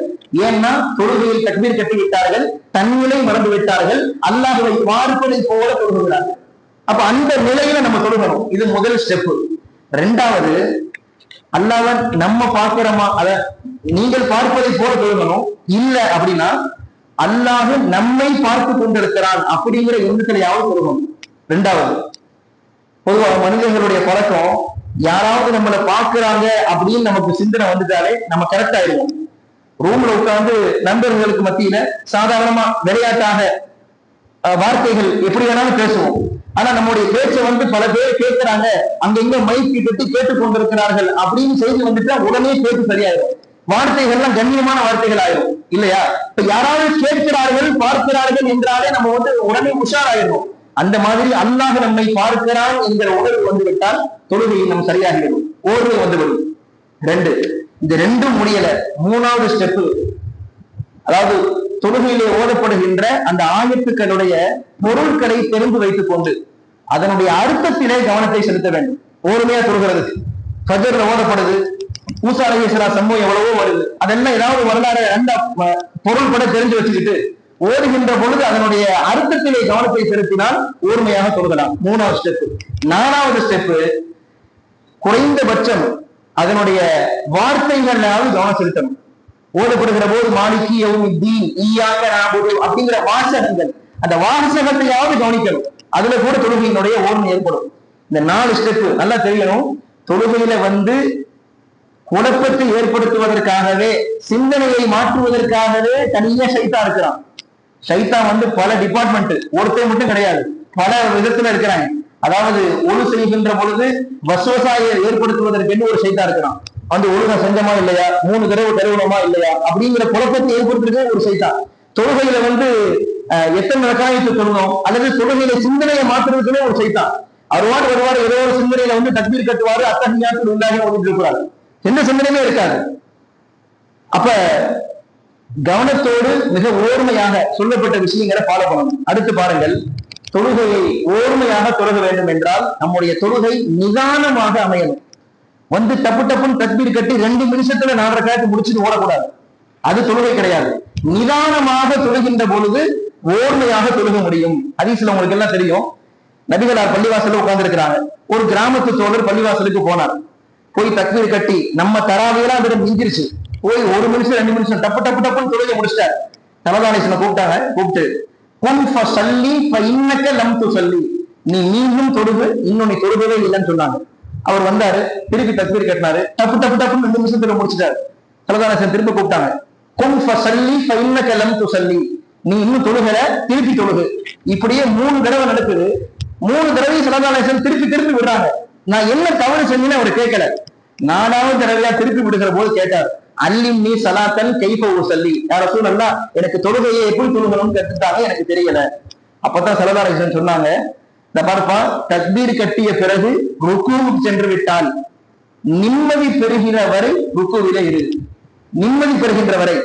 ஏன்னா தொழுகையில் தக்பீர் கட்டி விட்டார்கள், தன்னிலை மறந்து விட்டார்கள், அல்லாஹ்வை பார்ப்பதை போல தொழுகிறார்கள். அப்ப அந்த நிலையில நம்ம தொழுகணும். இது முதல் ஸ்டெப். ரெண்டாவது, அல்லாஹ் நம்ம பார்க்கிறோமா, அத நீங்கள் பார்ப்பதை போல தொழுகணும். இல்ல அப்படின்னா அல்லாஹ் நம்மை பார்த்து கொண்டிருக்கிறான் அப்படிங்கிற எண்ணத்திலேயாவது தொழுகணும். ரெண்டாவது, பொதுவாக மனிதர்களுடைய பழக்கம், யாராவது நம்மளை பார்க்கிறாங்க அப்படின்னு நமக்கு சிந்தனை வந்துட்டாலே நம்ம கரெக்ட் ஆயிடுவோம். ரூம்ல உட்கார்ந்து நண்பர்களுக்கு மத்தியில சாதாரணமா விளையாட்டாக வார்த்தைகள் எப்படி வேணாலும் பேசுவோம். ஆனா நம்முடைய பேச்சை பல பேர் கேட்கிறாங்க, அங்க இங்க மைக்கு கட்டி கேட்டுக் கொண்டிருக்கிறார்கள் அப்படின்னு செய்தி வந்துட்டா உடனே பேச்சு சரியாயிடும். வார்த்தைகள்லாம் கண்ணியமான வார்த்தைகள் ஆயிரும் இல்லையா? இப்ப யாராவது கேட்கிறார்கள் பார்க்கிறார்கள் என்றாலே நம்ம உடனே உஷாராயிரும். அந்த மாதிரி அல்லாஹ் நம்மை பார்க்கிறான் என்கிற உணர்வு வந்துவிட்டால் தொழுகையை நம்ம சரியாகிடும், ஓர்வை வந்துவிடும். ரெண்டு, இந்த ரெண்டும் முடியல, மூணாவது ஸ்டெப்பு, அதாவது தொழுகையிலே ஓதப்படுகின்ற அந்த ஆயத்துக்களுடைய பொருட்களை தெரிந்து வைத்துக் கொண்டு அதனுடைய அர்த்தத்திலே கவனத்தை செலுத்த வேண்டும். ஓர்மையா தொழுகிறதுக்கு ஃபஜ்ர்ல ஓதப்படுது, மூசா அலைஹிஸ்ஸலாம் சம்பவம் எவ்வளவோ வருது, அதெல்லாம் ஏதாவது வரலாறு அந்த பொருள் கூட தெரிஞ்சு வச்சுக்கிட்டு ஓடுகின்ற பொழுது அதனுடைய அர்த்தத்திலே கவனத்தை செலுத்தினால் ஓர்மையாக தொழுகலாம். மூணாவது ஸ்டெப். நாலாவது ஸ்டெப், குறைந்தபட்சம் அதனுடைய வார்த்தைகளாவது கவனம் செலுத்தணும். ஓதப்படுகிற போது மாலிகி யௌமித்தீன் ஈயாக நஅபுது அப்படிங்கிற வாசகங்கள், அந்த வாசகத்தையாவது கவனிக்கணும். அதுல கூட தொழுகையினுடைய ஓர்மை ஏற்படும். இந்த 4 ஸ்டெப் நல்லா தெரியணும். தொழுகையில குழப்பத்தை ஏற்படுத்துவதற்காகவே, சிந்தனையை மாற்றுவதற்காகவே தனியா சைத்தான் இருக்கிறான். சைத்தான் பல டிபார்ட்மெண்ட், ஒருத்தர் மட்டும் கிடையாது, பல விதத்துல இருக்கிறாங்க. அதாவது ஒழு செய்கின்ற பொழுது வசுவசாயை ஏற்படுத்துவதற்கு ஒரு சைத்தான் இருக்கிறான். ஒழுங்கா செஞ்சமா இல்லையா, 3 தடவை கருவணுமா இல்லையா அப்படிங்கிற குழப்பத்தை ஏற்படுத்துறதே ஒரு சைத்தான். தொழுகையில எத்தனை ரக்காயத்தை சொல்லணும் அல்லது தொழுகையில சிந்தனையை மாற்றுறதுக்குன்னே ஒரு சைத்தான். வருவாடு ஏதோ ஒரு சிந்தனையில தக்பீர் கட்டுவாரு, அத்தஹிய்யாத்துல் லில்லாஹி ஓதிட்டு இருக்கிறாரு, எந்த சிந்தனையுமே இருக்காது. அப்ப கவனத்தோடு மிக ஓர்மையாக சொல்லப்பட்ட விஷயங்களை ஃபாலோ பண்ணணும். அடுத்து பாருங்கள், தொழுகையை ஓர்மையாக தொழுக வேண்டும் என்றால் நம்முடைய தொழுகை நிதானமாக அமையணும். டப்பு டப்புன்னு தக்பீர் கட்டி 2 நிமிஷத்துல 4 ரக்காயத்தை முடிச்சுட்டு ஓடக்கூடாது, அது தொழுகை கிடையாது. நிதானமாக தொழுகின்ற பொழுது ஓர்மையாக தொழுக முடியும். ஹதீஸ்ல உங்களுக்கு எல்லாம் தெரியும், நபிகளார் பள்ளிவாசல்ல உட்கார்ந்து இருக்கிறாங்க. ஒரு கிராமத்து தோழர் பள்ளிவாசலுக்கு போனார். போய் தக்பீர் கட்டி நம்ம தராவியெல்லாம் அதில் மிஞ்சிருச்சு, போய் 1 நிமிஷம் 2 நிமிஷம் டப்பு டப்பு டப்புன்னு தொழுகை முடிச்சிட்டார். தலதானேசனை கூப்பிட்டாங்க. கூப்பிட்டு குன் ஃபஸல்லி ஃபஇன்னக லம் துஸல்லி, நீ மீண்டும் தொழுகு, இன்னும் நீ தொழுகவே இல்லைன்னு சொன்னாங்க. அவர் வந்தாரு, திருப்பி தக்பீர் கட்டினாரு, டப்பு டப்பு டப்புன்னு 2 நிமிஷத்துல முடிச்சிட்டாரு. தலதானேசன் திருப்பி கூப்பிட்டாங்க. குன் ஃபஸல்லி ஃபஇன்னக லம் துஸல்லி, நீ இன்னும் தொழுகல, திருப்பி தொழுகு. இப்படியே 3 தடவை நடக்குது. 3 தடவை தலதானேசன் திருப்பி திருப்பி விடுறாங்க. நான் என்ன தவறு செஞ்சேன்னு அவர் கேட்கல. 4வது தடவையா திருப்பி விடுகிற போது கேட்டார், அல்லிம் நீ சலாத்தன் கைஃப உஸல்லி, யா ரசூலல்லாஹ், எனக்கு தொழுகையை எப்படி தொழுகணும்னு கத்துட்டாங்க, எனக்கு தெரியல. அப்பதான் சல்லல்லாஹு சொன்னாங்க, இந்த பார்ப்பா, தக்பீர் கட்டிய பிறகு ருக்குவுக்கு சென்று விட்டால் நிம்மதி பெறுகிற வரை ருக்குவிலே இரு. நிம்மதி பெறுகின்ற வரை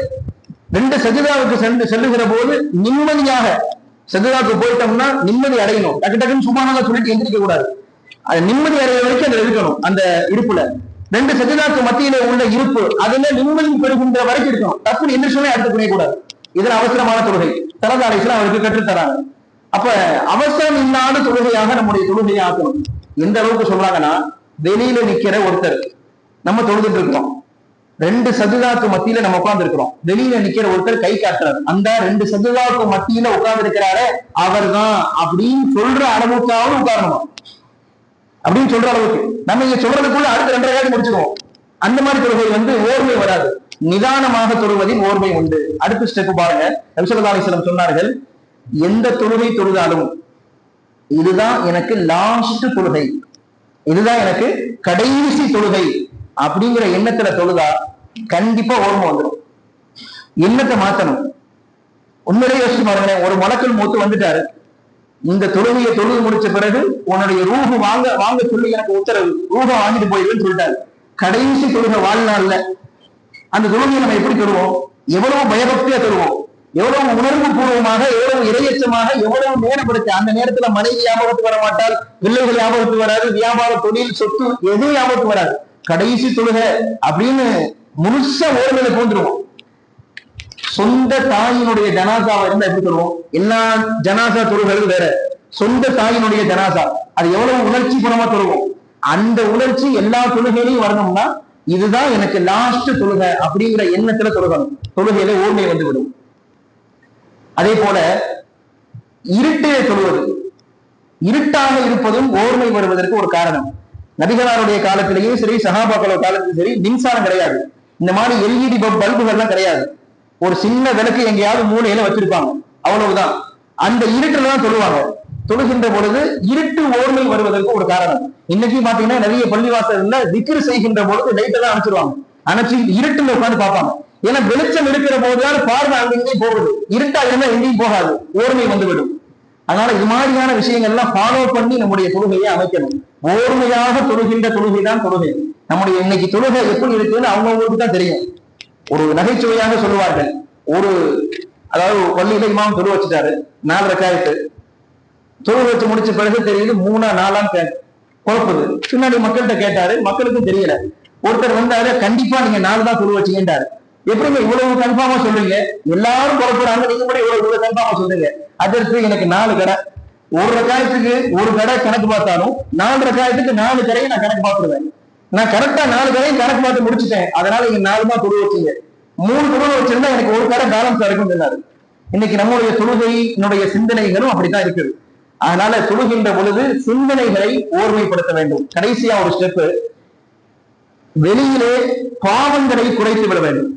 2 சஜிதாவுக்கு செல்லுகிற போது நிம்மதியாக சஜிதாவுக்கு போயிட்டோம்னா நிம்மதி அடையணும். டக்கு டக்குன்னு சுப்ஹானல்லாஹ் சொல்லிட்டு எந்திரிக்க கூடாது. அது நிம்மதி அடைகிற வரைக்கும் அதுல இருக்கணும். அந்த இருப்புல 2 சஜிதாக்கு மத்தியில உள்ள இருப்பு அதுல நிம்மதி பெறுகின்ற வரைக்கும் இருக்கணும். டக்குன்னு என்ன சொல்லி அடுத்து புரியக்கூடாது. இதுல அவசரமான தொழுகை தலதாரிசெல்லாம் அவருக்கு கற்றுத்தராங்க. அப்ப அவசரம் இல்லாத தொழுகையாக நம்முடைய தொழுகையை ஆக்கணும். எந்த அளவுக்கு சொல்றாங்கன்னா, வெளியில நிக்கிற ஒருத்தர், நம்ம தொழுதுட்டு இருக்கிறோம், 2 சஜிதாக்கு மத்தியில நம்ம உட்கார்ந்து இருக்கிறோம். வெளியில நிக்கிற ஒருத்தர் கை காட்டுறாரு, அந்த 2 சஜிதாக்கு மத்தியில உட்கார்ந்து இருக்கிறாரு, அவர் தான் அப்படின்னு சொல்ற அளவுக்காவது உட்காரணுமா அப்படின்னு சொல்ற அளவுக்கு நம்ம இங்க சொல்றதுக்குள்ள அடுத்த 2 ரக்காத் முடிச்சிருவோம். அந்த மாதிரி தொழுகை ஓர்மை வராது. நிதானமாக தொழுவதில் ஓர்மை உண்டு. அடுத்த ஸ்டெப் பாருங்க, நபி ஸல்லல்லாஹு அலைஹி வஸல்லம் சொன்னார்கள், எந்த தொழுகை தொழுதாலும் இதுதான் எனக்கு லாஸ்ட் தொழுகை, இதுதான் எனக்கு கடைசி தொழுகை அப்படிங்கிற எண்ணத்துல தொழுதா கண்டிப்பா ஓர்மை வந்துடும். எண்ணத்தை மாத்தணும். உண்மையிலேயே யோசிச்சு பாருங்களேன், ஒரு மலக்குள் மூத்து வந்துட்டாரு, இந்த தொழுகையை தொழுது முடிச்ச பிறகு உன்னுடைய ரூஹு வாங்க சொல்லி எனக்கு உத்தரவு, ரூஹ வாங்கிட்டு போயிடுன்னு சொல்லிட்டாரு. கடைசி தொழுகை வாழ்நாள்ல அந்த தொழுகையை நம்ம எப்படி தருவோம்? எவ்வளவு பயபக்தியா தருவோம், எவ்வளவு உணர்வு பூர்வமாக, எவ்வளவு இரையச்சமாக, எவ்வளவு நேரப்படுத்த. அந்த நேரத்துல மனைவி ஞாபகத்துக்கு வர மாட்டால், பிள்ளைகள் ஞாபகத்துக்கு வராது, வியாபார தொழில் சொத்து எதுவும் ஞாபகத்துக்கு வராது. கடைசி தொழுகை அப்படின்னு முழுசா ஓர்மையில போந்துருவோம். சொந்த தாயினுடைய ஜனாசாவை இருந்தா எப்படி சொல்லுவோம்? எல்லா ஜனாசா தொழுகிறது வேற, சொந்த தாயினுடைய ஜனாசா அது எவ்வளவு உணர்ச்சி பூர்வமா தொழுவோம். அந்த உணர்ச்சி எல்லா தொழுகையிலையும் வரணும்னா இதுதான் எனக்கு லாஸ்ட் தொழுகை அப்படிங்கிற எண்ணத்துல தொழுகணும். தொழுகையில ஓர்மை வந்துவிடும். அதே போல இருட்டிலே தொழுவது, இருட்டாக இருப்பதும் ஓர்மை வருவதற்கு ஒரு காரணம். நபிகளாருடைய காலத்திலேயும் சரி, சஹாபாக்களோட காலத்திலும் சரி, மின்சாரம் கிடையாது. இந்த மாதிரி எல்இடி பல்புகள்லாம் கிடையாது. ஒரு சின்ன விளக்கு எங்கேயாவது மூலையில வச்சிருப்பாங்க, அவ்வளவுதான். அந்த இருட்டுல தான் தொழுவாங்க. தொழுகின்ற பொழுது இருட்டு ஓர்மை வருவதற்கு ஒரு காரணம். இன்னைக்கு பாத்தீங்கன்னா நிறைய பள்ளிவாசல்ல திக்ர் செய்கின்ற பொழுது லைட் எல்லாம் அணைச்சிருவாங்க, அணைச்சு இருட்டுல உட்காந்து பார்ப்பாங்க. ஏன்னா வெளிச்சம் இருக்கிற போதுதான் பார்வை அங்கேயும் போகுது, இருட்டா இருந்தா எங்கேயும் போகாது, ஓர்மை வந்துவிடும். அதனால இது மாதிரியான விஷயங்கள் எல்லாம் ஃபாலோ பண்ணி நம்முடைய தொழுகையை அமைக்கணும். ஓர்மையாக தொழுகின்ற தொழுகை தான் தொழுகை. நம்முடைய இன்னைக்கு தொழுகை எப்படி இருக்குன்னு அவங்களுக்கு தான் தெரியும். ஒரு நகைச்சுவையாக சொல்லுவார்கள், அதாவது பள்ளியில இமாம் தொழு வச்சுட்டாரு, 4 ரக்காயத்து தொழு வச்சு முடிச்ச பிறகு தெரியுது 3ஆ 4ஆம் குழப்புது. பின்னாடி மக்கள்கிட்ட கேட்டாரு, மக்களுக்கும் தெரியல. ஒருத்தர் வந்தாரு, கண்டிப்பா நீங்க 4 தான் தொழு வச்சீங்கன்றாரு. எப்படிங்க இவ்வளவு கன்ஃபார்மா சொல்றீங்க, எல்லாரும் குழப்புறாங்க, நீங்க கூட இவ்வளவு கன்ஃபார்மா சொல்றீங்க. அதற்கு எனக்கு 4 கடை, ஒரு ரக்காயத்துக்கு ஒரு கடை கணக்கு பார்த்தாலும் 4 ரக்காயத்துக்கு 4 கடையை நான் கணக்கு பார்த்துருவேன். நான் கரெக்டா 4 கடையும் கணக்கு பார்த்து முடிச்சுட்டேன், அதனால நீங்க 4 தான் தொழு வச்சீங்க. 3 தொழு வச்சிருந்தா எனக்கு ஒரு கடை பேலன்ஸ் இருக்கும் சொன்னாரு. இன்னைக்கு நம்முடைய தொழுகையினுடைய சிந்தனைகளும் அப்படித்தான் இருக்குது. அதனால தொழுகின்ற பொழுது சிந்தனைகளை ஓர்மைப்படுத்த வேண்டும். கடைசியா ஒரு ஸ்டெப், வெளியிலே பாவங்களை குறைத்து விட வேண்டும்.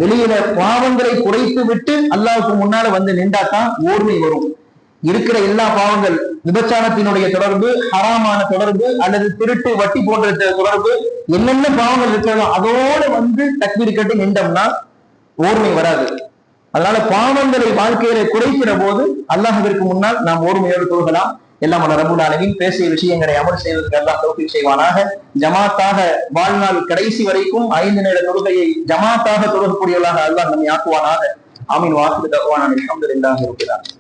வெளியில பாவங்களை குறைத்து விட்டு அல்லாஹ்வுக்கு முன்னால வந்து நின்றாதான் ஓர்மை வரும். இருக்கிற எல்லா பாவங்கள், விபச்சாரத்தினுடைய தொடர்பு, ஹராமான தொடர்பு, அல்லது திருட்டு வட்டி போன்ற தொடர்பு, என்னென்ன பாவங்கள் இருக்கிறதோ அதோட வந்து தக்பீர் கட்டி நின்றோம்னா ஓர்மை வராது. அதனால பாவங்களை வாழ்க்கையில குறைக்கிற போது அல்லாஹ்விற்கு முன்னால் நாம் ஓர்மையோடு தொழுகலாம். எல்லாம் ரப்பல் ஆலமீன் பேசிய விஷயங்களை அமல் செய்வதற்கு அல்லாஹ் தௌஃபீக் செய்வானாக. ஜமாத்தாக வாழ்நாள் கடைசி வரைக்கும் 5 நேர தொழுகையை ஜமாத்தாக தொழுகக்கூடியவர்களாக அல்லாஹ் நம்மை ஆக்குவானாக. ஆமீன். வாஹிரு தஅவானா அல்ஹம்துலில்லாஹி ரப்பில் ஆலமீன்.